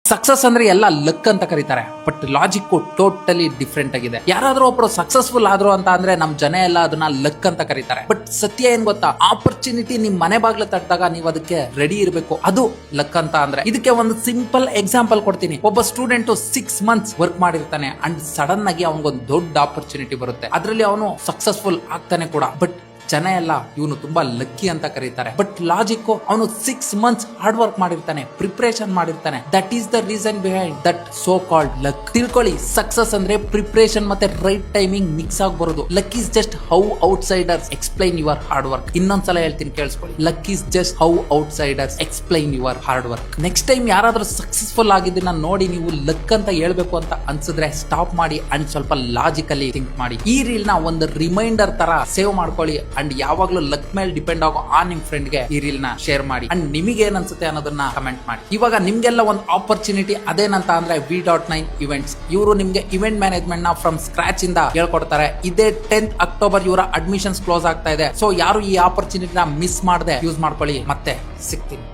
Success ಅಂದ್ರೆ ಎಲ್ಲ luck ಅಂತ ಕರೀತಾರೆ, ಬಟ್ ಲಾಜಿಕ್ ಟೋಟಲಿ ಡಿಫ್ರೆಂಟ್ ಆಗಿದೆ. ಯಾರಾದ್ರೂ ಒಬ್ರು ಸಕ್ಸಸ್ಫುಲ್ ಆದ್ರು ಅಂತ ಅಂದ್ರೆ ನಮ್ ಜನ ಎಲ್ಲ ಅದನ್ನ ಲಕ್ ಅಂತ ಕರೀತಾರೆ. ಬಟ್ ಸತ್ಯ ಏನ್ ಗೊತ್ತಾ, ಆಪರ್ಚುನಿಟಿ ನಿಮ್ ಮನೆ ಬಾಗ್ಲು ತಟ್ಟಿದಾಗ ನೀವು ಅದಕ್ಕೆ ರೆಡಿ ಇರಬೇಕು, ಅದು ಲಕ್ ಅಂತ ಅಂದ್ರೆ. ಇದಕ್ಕೆ ಒಂದು ಸಿಂಪಲ್ ಎಕ್ಸಾಂಪಲ್ ಕೊಡ್ತೀನಿ. ಒಬ್ಬ ಸ್ಟೂಡೆಂಟ್ 6 ಮಂತ್ಸ್ ವರ್ಕ್ ಮಾಡಿರ್ತಾನೆ ಅಂಡ್ ಸಡನ್ ಆಗಿ ಅವನಿಗೊಂದು ದೊಡ್ಡ ಆಪರ್ಚುನಿಟಿ ಬರುತ್ತೆ. ಅದರಲ್ಲಿ ಅವನು ಸಕ್ಸಸ್ಫುಲ್ ಆಗ್ತಾನೆ ಕೂಡ. ಬಟ್ ಜನ ಎಲ್ಲ ಇವನು ತುಂಬಾ ಲಕ್ಕಿ ಅಂತ ಕರೀತಾರೆ. ಬಟ್ ಲಾಜಿಕ್, ಅವನು 6 ಮಂತ್ಸ್ ಹಾರ್ಡ್ ವರ್ಕ್ ಮಾಡಿರ್ತಾನೆ, ಪ್ರಿಪರೇಷನ್ ಮಾಡಿರ್ತಾನೆ. That is the reason behind that so called luck. ತಿಳ್ಕೊಳ್ಳಿ, ಸಕ್ಸಸ್ ಅಂದ್ರೆ ಪ್ರಿಪರೇಷನ್ ಮತ್ತೆ ರೈಟ್ ಟೈಮಿಂಗ್ ಮಿಕ್ಸ್ ಆಗಿ ಬರೋದು. Luck is just how outsiders explain your hard work. ಇನ್ನೊಂದ್ಸಲ ಹೇಳ್ತೀನಿ, ಕೇಳಿಸ್ಕೊಳ್ಳಿ. Luck is just how outsiders explain your hard work. Next time ಯಾರಾದ್ರೂ successful ಆಗಿದ್ದನ್ನ ನೋಡಿ ನೀವು ಲಕ್ ಅಂತ ಹೇಳ್ಬೇಕು ಅಂತ ಅನ್ಸಿದ್ರೆ ಸ್ಟಾಪ್ ಮಾಡಿ ಅಂಡ್ ಸ್ವಲ್ಪ ಲಾಜಿಕಲಿ ಥಿಂಕ್ ಮಾಡಿ. ಈ ರೀಲ್ ನ ಒಂದು ರಿಮೈಂಡರ್ ತರ ಸೇವ್ ಮಾಡ್ಕೊಳ್ಳಿ ಅಂಡ್ ಯಾವಾಗ್ಲೂ ಲಕ್ ಮೇಲೆ ಡಿಪೆಂಡ್ ಆಗೋ ನಿಮ್ ಫ್ರೆಂಡ್ ಗೆ ಈ ರೀಲ್ ನ ಶೇರ್ ಮಾಡಿ ಅಂಡ್ ನಿಮಗೆ ಏನ್ ಅನ್ಸುತ್ತೆ ಅನ್ನೋದನ್ನ ಕಮೆಂಟ್ ಮಾಡಿ. ಇವಾಗ ನಿಮ್ಗೆಲ್ಲ ಒಂದು ಆಪರ್ಚುನಿಟಿ ಅದೇನಂತ ಅಂದ್ರೆ V.9 ಇವೆಂಟ್ಸ್. ಇವರು ನಿಮ್ಗೆ ಇವೆಂಟ್ ಮ್ಯಾನೇಜ್ಮೆಂಟ್ ನ ಫ್ರಮ್ ಸ್ಕ್ರಾಚ್ ಇಂದ ಹೇಳ್ಕೊಡ್ತಾರೆ. ಇದೇ 10th ಅಕ್ಟೋಬರ್ ಇವರ ಅಡ್ಮಿಷನ್ಸ್ ಕ್ಲೋಸ್ ಆಗ್ತಾ ಇದೆ. ಸೊ ಯಾರು ಈ ಆಪರ್ಚುನಿಟಿನ ಮಿಸ್ ಮಾಡದೆ ಯೂಸ್ ಮಾಡ್ಕೊಳ್ಳಿ. ಮತ್ತೆ ಸಿಗ್ತೀನಿ.